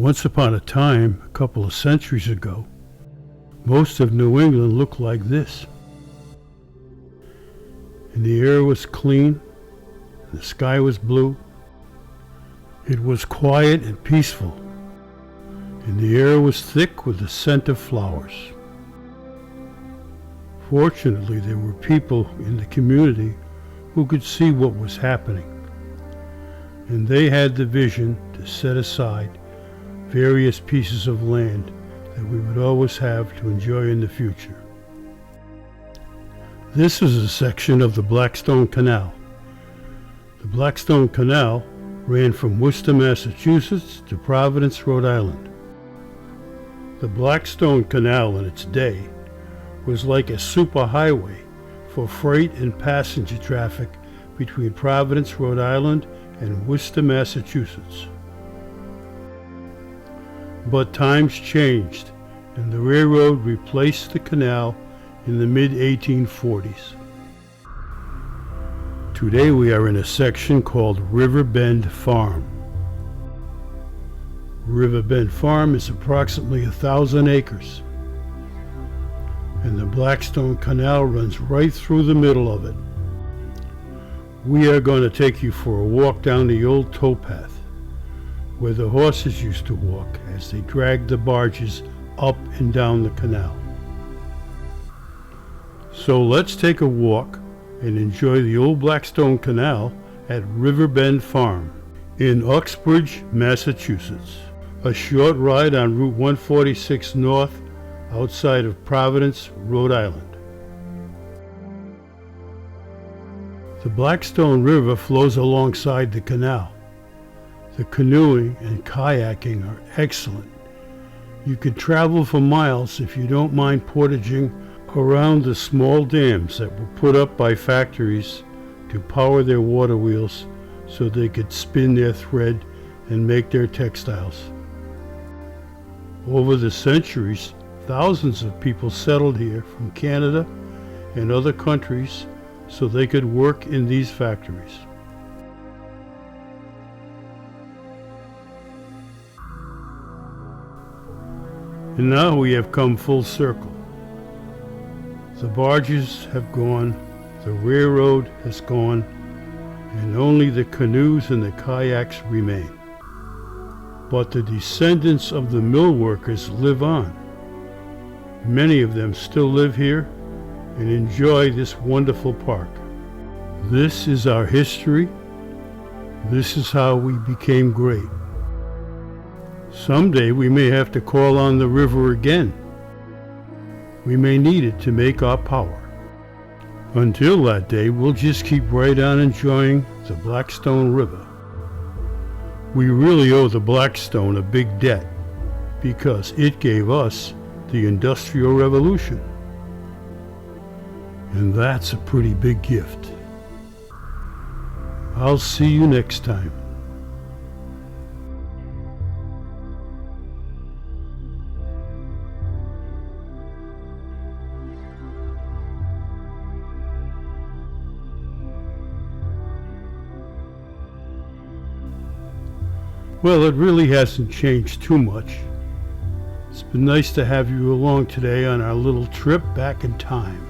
Once upon a time, a couple of centuries ago, most of New England looked like this. And the air was clean, and the sky was blue. It was quiet and peaceful, and the air was thick with the scent of flowers. Fortunately, there were people in the community who could see what was happening, and they had the vision to set aside various pieces of land that we would always have to enjoy in the future. This is a section of the Blackstone Canal. The Blackstone Canal ran from Worcester, Massachusetts to Providence, Rhode Island. The Blackstone Canal in its day was like a superhighway for freight and passenger traffic between Providence, Rhode Island and Worcester, Massachusetts. But times changed, and the railroad replaced the canal in the mid-1840s. Today we are in a section called Riverbend Farm. Riverbend Farm is approximately 1,000 acres, and the Blackstone Canal runs right through the middle of it. We are going to take you for a walk down the old towpath, where the horses used to walk as they dragged the barges up and down the canal. So let's take a walk and enjoy the old Blackstone Canal at Riverbend Farm in Uxbridge, Massachusetts. A short ride on Route 146 North outside of Providence, Rhode Island. The Blackstone River flows alongside the canal. The canoeing and kayaking are excellent. You could travel for miles if you don't mind portaging around the small dams that were put up by factories to power their water wheels so they could spin their thread and make their textiles. Over the centuries, thousands of people settled here from Canada and other countries so they could work in these factories. And now we have come full circle. The barges have gone, the railroad has gone, and only the canoes and the kayaks remain. But the descendants of the mill workers live on. Many of them still live here and enjoy this wonderful park. This is our history. This is how we became great. Someday we may have to call on the river again. We may need it to make our power. Until that day, we'll just keep right on enjoying the Blackstone River. We really owe the Blackstone a big debt because it gave us the Industrial Revolution. And that's a pretty big gift. I'll see you next time. Well, it really hasn't changed too much. It's been nice to have you along today on our little trip back in time.